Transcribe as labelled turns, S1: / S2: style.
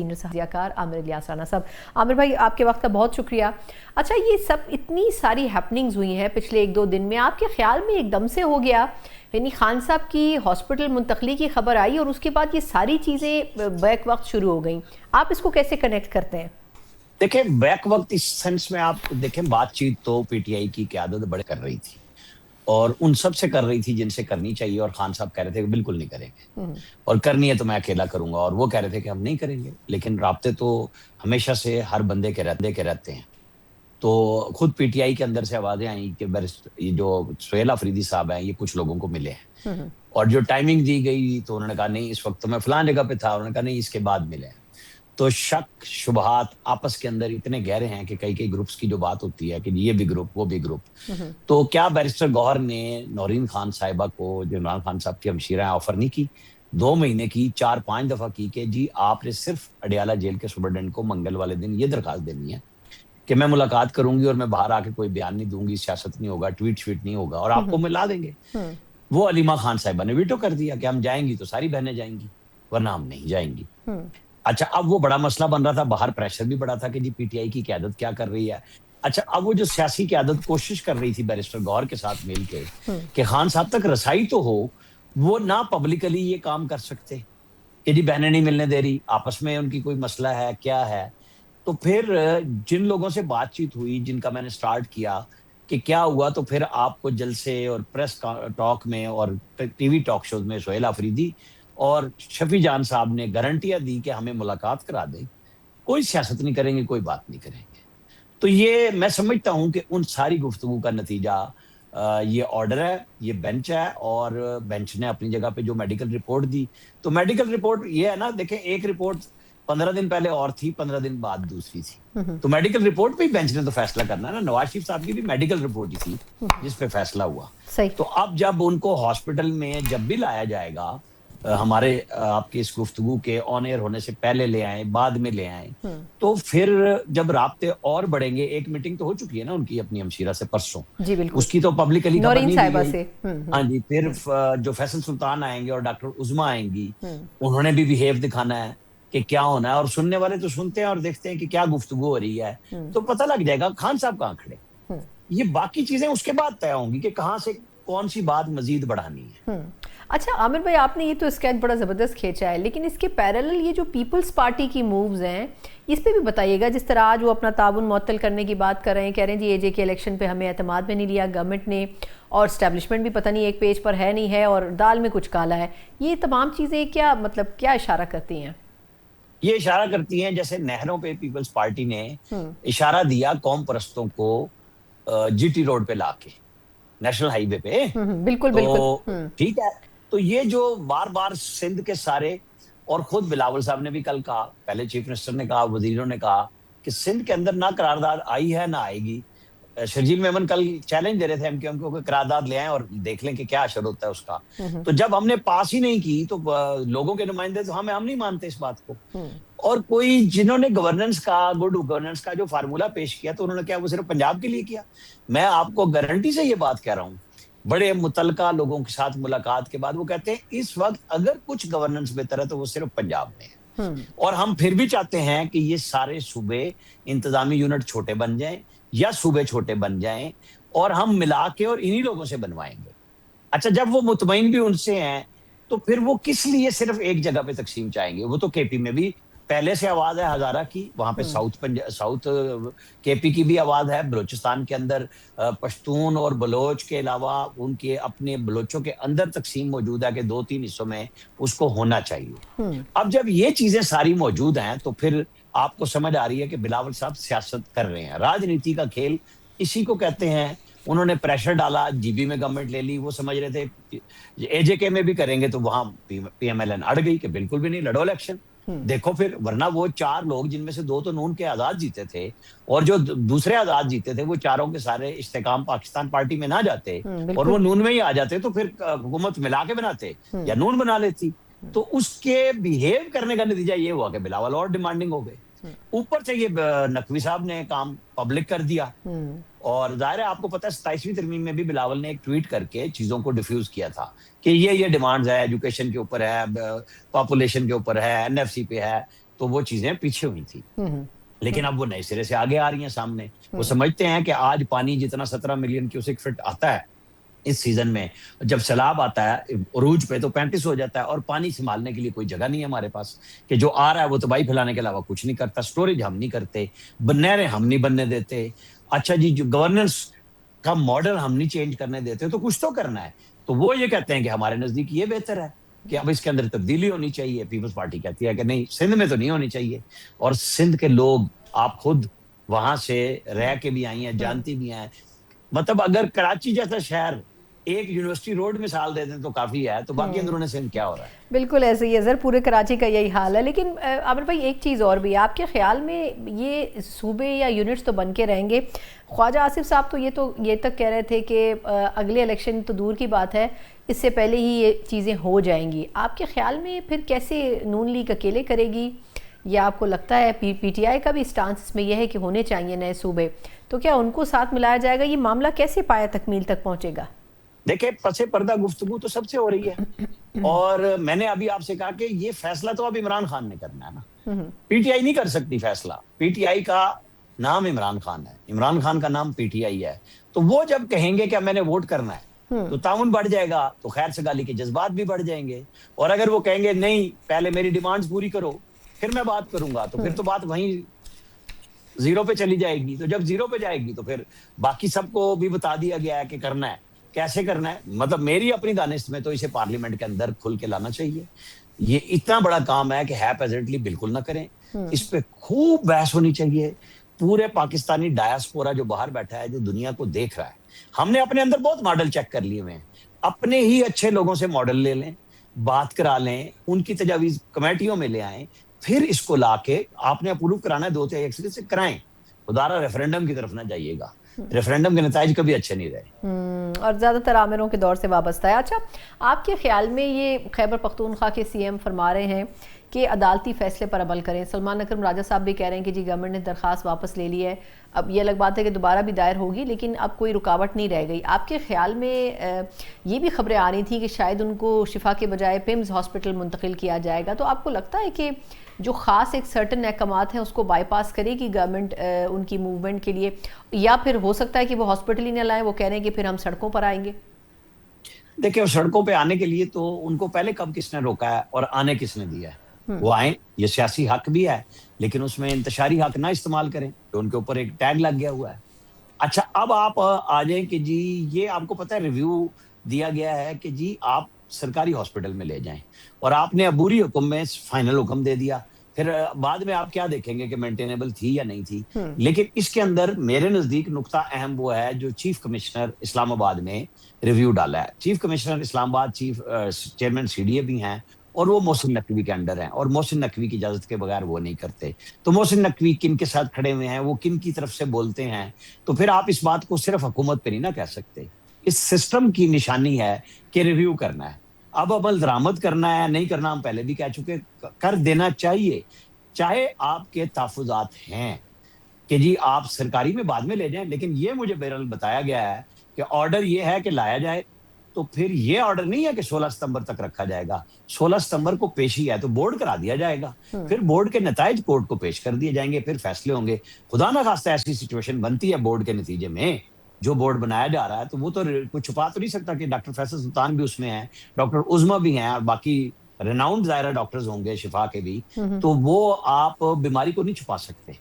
S1: Senior सहायकार Aamir Ilyas Rana साहब। आमिर भाई, आपके वक्त का बहुत शुक्रिया। अच्छा, ये सब इतनी सारी हैपनिंग्स हुई हैं पिछले 1-2 दिन में, आपके ख्याल में एकदम से हो गया, यानी खान साहब की हॉस्पिटल मुंतकली की खबर आई और उसके बाद ये सारी चीज़ें बैक वक्त शुरू हो गई, आप इसको कैसे कनेक्ट करते हैं?
S2: देखिए, बैक वक्त इस सेंस में आप देखें, बातचीत तो पीटीआई की क़यादत बड़े कर रही थी और उन सब से कर रही थी जिनसे करनी चाहिए, और खान साहब कह रहे थे कि बिल्कुल नहीं करेंगे और करनी है तो मैं अकेला करूंगा, और वो कह रहे थे कि हम नहीं करेंगे। लेकिन राब्ते तो हमेशा से हर बंदे के रहते हैं। तो खुद पीटीआई के अंदर से आवाजें आई कि ये जो सुहेल अफरीदी साहब हैं, ये कुछ लोगों को मिले हैं, और जो टाइमिंग दी गई तो उन्होंने कहा नहीं, इस वक्त तो मैं फलां जगह पे था, उन्होंने कहा नहीं, इसके बाद मिले हैं। तो शक शुबहात आपस के अंदर इतने गहरे हैं कि कई ग्रुप्स की जो बात होती है कि ये भी ग्रुप वो भी ग्रुप। तो क्या बैरिस्टर गौहर ने नौरीन खान साहिबा को, जो इमरान खान साहब की हमशीरा, ऑफर नहीं की? 2 महीने की, 4-5 दफा की कि जी आपने सिर्फ अडियाला जेल के सुपरडेंट को मंगल वाले दिन ये दरखास्त देनी है कि मैं मुलाकात करूंगी और मैं बाहर आके कोई बयान नहीं दूंगी, सियासत नहीं होगा, ट्वीट श्वीट नहीं होगा, और आपको मिला देंगे। वो अलीमा खान साहिबा ने वीटो कर दिया कि हम जाएंगी तो सारी बहनें जाएंगी, वरना हम नहीं जाएंगी। अच्छा, अब वो बड़ा मसला बन रहा था, बाहर प्रेशर भी बड़ा था कि जी पीटीआई की क़यादत क्या कर रही है। अच्छा, अब वो जो सियासी क़यादत कोशिश कर रही थी बैरिस्टर गौहर के साथ मिल के कि खान साहब तक रसाई तो हो, वो ना पब्लिकली ये काम कर सकते कि जी बहनें नहीं मिलने दे रही, आपस में उनकी कोई मसला है, क्या है। तो फिर जिन लोगों से बातचीत हुई, जिनका मैंने स्टार्ट किया कि क्या हुआ, तो फिर आपको जलसे और प्रेस टॉक में और टीवी टॉक शोज में सुहेल अफरीदी और शफी जान साहब ने गारंटियां दी कि हमें मुलाकात करा दें, कोई सियासत नहीं करेंगे, कोई बात नहीं करेंगे। तो ये मैं समझता हूं कि उन सारी गुफ्तगू का नतीजा ये ऑर्डर है, ये बेंच है, और बेंच ने अपनी जगह पे जो मेडिकल रिपोर्ट दी, तो मेडिकल रिपोर्ट ये है ना, देखें, एक रिपोर्ट 15 दिन पहले और थी, 15 दिन बाद दूसरी थी। तो मेडिकल रिपोर्ट पे ही बेंच ने तो फैसला करना है ना। नवाज शरीफ साहब की भी मेडिकल रिपोर्ट ही थी जिस पे फैसला हुआ। तो अब जब उनको हॉस्पिटल में जब भी लाया जाएगा, हमारे आपके इस गुफ्तगू के ऑन एयर होने से पहले ले आए, बाद में ले आए, तो फिर जब राब्ते और बढ़ेंगे, एक मीटिंग तो हो चुकी है ना उनकी अपनी हमशीरा से परसों,
S1: जी बिल्कुल,
S2: उसकी तो पब्लिकली खबर नहीं दी गई।
S1: से
S2: हाँ जी, फिर जो फैसल सुल्तान आएंगे और डॉक्टर उज़मा आएंगी, उन्होंने भी बिहेव दिखाना है कि क्या होना है, और सुनने वाले तो सुनते हैं और देखते हैं कि क्या गुफ्तगू हो रही है, तो पता लग जाएगा खान साहब कहाँ खड़े। ये बाकी चीजें उसके बाद तय होंगी कि कहाँ से कौन सी बात मजीद बढ़ानी है।
S1: अच्छा आमिर भाई, आपने ये तो स्केच बड़ा ज़बरदस्त खींचा है, लेकिन इसके पैरेलल ये जो पीपल्स पार्टी की मूव्स हैं, इस पे भी बताइएगा। जिस तरह आज वो अपना ताउन मुअत्तल करने की बात कर रहे हैं, कह रहे हैं जी एजे के इलेक्शन पे हमें एतमाद में नहीं लिया गवर्नमेंट ने, और स्टैब्लिशमेंट भी पता नहीं एक पेज पर है नहीं है, और दाल में कुछ काला है। ये तमाम चीज़ें क्या मतलब क्या इशारा करती हैं?
S2: ये इशारा करती हैं जैसे नहरों पे पीपल्स पार्टी ने इशारा दिया कौम परस्तों को जीटी रोड पे लाके, नेशनल हाईवे पे।
S1: बिल्कुल
S2: तो ठीक है, तो ये जो बार बार सिंध के सारे, और खुद बिलावल साहब ने भी कल कहा, पहले चीफ मिनिस्टर ने कहा, वजीरों ने कहा कि सिंध के अंदर ना करारदाद आई है ना आएगी। शर्जील मेमन कल चैलेंज दे रहे थे एमक्यूएम को कि करारदाद ले आए और देख लें कि क्या असर होता है उसका। तो जब हमने पास ही नहीं की तो लोगों के नुमाइंदे तो हम नहीं मानते इस बात को। और कोई जिन्होंने गवर्नेंस का, गुड गवर्नेंस का जो फार्मूला पेश किया, तो उन्होंने क्या वो सिर्फ पंजाब के लिए किया? मैं आपको गारंटी से ये बात कह रहा हूँ, बड़े मुतलका लोगों के साथ मुलाकात के बाद वो कहते हैं इस वक्त अगर कुछ गवर्नेंस बेहतर है तो वो सिर्फ पंजाब में है। और हम फिर भी चाहते हैं कि ये सारे सूबे इंतजामी यूनिट छोटे बन जाएं या सूबे छोटे बन जाएं, और हम मिला के और इन्हीं लोगों से बनवाएंगे। अच्छा, जब वो मुतमईन भी उनसे हैं, तो फिर वो किस लिए सिर्फ एक जगह पे तकसीम चाहेंगे? वो तो केपी में भी पहले से आवाज है हजारा की, वहां पे साउथ केपी की भी आवाज है। बलूचिस्तान के अंदर पश्तून और बलोच के अलावा उनके अपने बलोचों के अंदर तकसीम मौजूद है कि 2-3 हिस्सों में उसको होना चाहिए। अब जब ये चीजें सारी मौजूद हैं, तो फिर आपको समझ आ रही है कि बिलावल साहब सियासत कर रहे हैं, राजनीति का खेल इसी को कहते हैं। उन्होंने प्रेशर डाला, जीबी में गवर्नमेंट ले ली, वो समझ रहे थे एजेके में भी करेंगे, तो वहां पीएमएलएन अड़ गई कि बिल्कुल भी नहीं, लड़ो इलेक्शन। देखो फिर, वरना वो 4 लोग जिनमें से 2 तो नून के आजाद जीते थे, और जो दूसरे आजाद जीते थे वो चारों के सारे इस्तेकाम पाकिस्तान पार्टी में ना जाते और वो नून में ही आ जाते, तो फिर हुकूमत मिला के बनाते या नून बना लेती। तो उसके बिहेव करने का नतीजा ये हुआ कि बिलावल और डिमांडिंग हो गए। ऊपर से ये नकवी साहब ने काम पब्लिक कर दिया, और जाहिर है आपको पता है 27वीं तरमीम में भी बिलावल ने एक ट्वीट करके चीजों को डिफ्यूज किया था कि ये डिमांड्स है, एजुकेशन के ऊपर है, पॉपुलेशन के ऊपर है, एनएफसी पे है, तो वो चीजें पीछे हुई थी, लेकिन अब वो नए सिरे से आगे आ रही हैं सामने। वो समझते हैं कि आज पानी जितना 17 मिलियन क्यूसेक फीट आता है इस सीजन में, जब सैलाब आता है उरूज पे तो 35 हो जाता है, और पानी संभालने के लिए कोई जगह नहीं है हमारे पास, कि जो आ रहा है वो तबाही फैलाने के अलावा कुछ नहीं करता। स्टोरेज हम नहीं करते, नहरें हम नहीं बनने देते, अच्छा जी जो गवर्नेंस का मॉडल हम नहीं चेंज करने देते, तो कुछ तो करना है। तो वो ये कहते हैं कि हमारे नजदीक ये बेहतर है कि अब इसके अंदर तब्दीली होनी चाहिए। पीपल्स पार्टी कहती है कि नहीं, सिंध में तो नहीं होनी चाहिए। और सिंध के लोग, आप खुद वहां से रह के भी आई हैं, जानती भी हैं, मतलब अगर कराची जैसा शहर एक यूनिवर्सिटी रोड मिसाल दे दें तो काफी है, तो बाकी अंदरूनी सिंध क्या हो रहा है।
S1: बिल्कुल ऐसे ही है सर, पूरे कराची का यही हाल है। लेकिन आमिर भाई एक चीज़ और भी, आपके ख्याल में ये सूबे या यूनिट्स तो बन के रहेंगे, ख्वाजा आसिफ साहब तो ये तक कह रहे थे कि अगले इलेक्शन तो दूर की बात है, इससे पहले ही ये चीज़ें हो जाएंगी। आपके ख्याल में फिर कैसे नून लीग अकेले करेगी, या आपको लगता है पीटीआई का भी स्टांस इसमें यह है कि होने चाहिए नए सूबे, तो क्या उनको साथ मिलाया जाएगा? ये मामला कैसे पाया तकमील तक पहुँचेगा?
S2: देखिए, पसे पर्दा गुफ्तगू तो सबसे हो रही है, और मैंने अभी आपसे कहा कि ये फैसला तो अब इमरान खान ने करना है ना, पीटीआई नहीं कर सकती फैसला। पीटीआई का नाम इमरान खान है, इमरान खान का नाम पीटीआई है। तो वो जब कहेंगे कि मैंने वोट करना है तो ताउन बढ़ जाएगा, तो खैर सगाली के जज्बात भी बढ़ जाएंगे। और अगर वो कहेंगे नहीं पहले मेरी डिमांड्स पूरी करो फिर मैं बात करूंगा, तो फिर तो बात वहीं जीरो पे चली जाएगी। तो जब जीरो पे जाएगी तो फिर बाकी सबको भी बता दिया गया है कि करना है, कैसे करना है। मतलब मेरी अपनी दानिश में तो इसे पार्लियामेंट के अंदर खुल के लाना चाहिए। ये इतना बड़ा काम है कि है प्रेजेंटली बिल्कुल ना करें। इस पे खूब बहस होनी चाहिए। पूरे पाकिस्तानी डायस्पोरा जो बाहर बैठा है, जो दुनिया को देख रहा है, हमने अपने अंदर बहुत मॉडल चेक कर लिए हुए हैं। अपने ही अच्छे लोगों से मॉडल ले लें, बात करा लें, उनकी तजावीज कमेटियों में ले आए, फिर इसको लाके आपने अप्रूव कराना है 2-3 से कराएं। खुदारा रेफरेंडम की तरफ ना जाइएगा, रेफरेंडम के नतीजे कभी अच्छे नहीं रहे।
S1: और ज़्यादातर आमिरों के दौर से वाबस्ता है। अच्छा, आपके ख्याल में ये खैबर पख्तूनख्वा के सीएम फरमा रहे हैं कि अदालती फैसले पर अमल करें। सलमान अकरम राजा साहब भी कह रहे हैं कि जी गवर्नमेंट ने दरख्वास्त वापस ले ली है, अब ये अलग बात है कि दोबारा भी दायर होगी, लेकिन अब कोई रुकावट नहीं रह गई। आपके ख्याल में ये भी खबरें आ रही थी कि शायद उनको शिफा के बजाय पिम्स हॉस्पिटल मुंतकिल किया जाएगा, तो आपको लगता है कि जो ख़ास एक सर्टन अहकामात हैं उसको बाईपास करेगी गवर्नमेंट उनकी मूवमेंट के लिए, या फिर हो सकता है कि वो हॉस्पिटल ही न लाएं, वो कह रहे हैं कि फिर हम सड़कों पर आएंगे?
S2: देखिए, सड़कों पे आने के लिए तो उनको पहले कब किसने रोका है और आने किसने दिया है? वो आए, ये सियासी हक भी है, लेकिन उसमें इंतशारी हक ना इस्तेमाल करें, तो उनके ऊपर एक टैग लग गया हुआ है। अच्छा, अब आप आ जाएं कि जी ये आपको पता है रिव्यू दिया गया है कि जी आप सरकारी हॉस्पिटल में ले जाएं, और आपने अबूरी हुक्म में फाइनल हुक्म दे दिया। फिर बाद में आप क्या देखेंगे कि मेंटेनेबल थी या नहीं थी। लेकिन इसके अंदर मेरे नजदीक नुक्ता अहम वो है जो चीफ कमिश्नर इस्लामाबाद ने रिव्यू डाला है। Chief commissioner Islamabad chairman CDA भी हैं, और वो मोहसिन नकवी के अंडर हैं, और मोहसिन नकवी की इजाजत के बगैर वो नहीं करते। तो मोहसिन नकवी किन के साथ खड़े हुए हैं, वो किन की तरफ से बोलते हैं, तो फिर आप इस बात को सिर्फ हुकूमत पे नहीं ना कह सकते। इस सिस्टम की निशानी है कि रिव्यू करना है। अब अमल दरामद करना है नहीं करना, हम पहले भी कह चुके, कर देना चाहिए। चाहे आपके तहफुजात हैं कि जी आप सरकारी में बाद में ले जाएं, लेकिन ये मुझे बहरहाल बताया गया है कि ऑर्डर ये है कि लाया जाए, तो फिर ये ऑर्डर नहीं है कि 16 सितंबर तक रखा जाएगा। 16 सितंबर को पेशी है तो बोर्ड करा दिया जाएगा, फिर बोर्ड के नताइज कोर्ट को पेश कर दिए जाएंगे, फिर फैसले होंगे। खुदा ना खास्ता ऐसी सिचुएशन बनती है बोर्ड के नतीजे में, जो बोर्ड बनाया जा रहा है, तो वो तो कुछ छुपा तो नहीं सकता कि डॉक्टर फैसल सुल्तान भी उसमें है, डॉक्टर उज़मा भी हैं, और बाकी रेनाउंड ज़ायरा डॉक्टर्स होंगे शिफा के भी, तो वो आप बीमारी को नहीं छुपा सकते।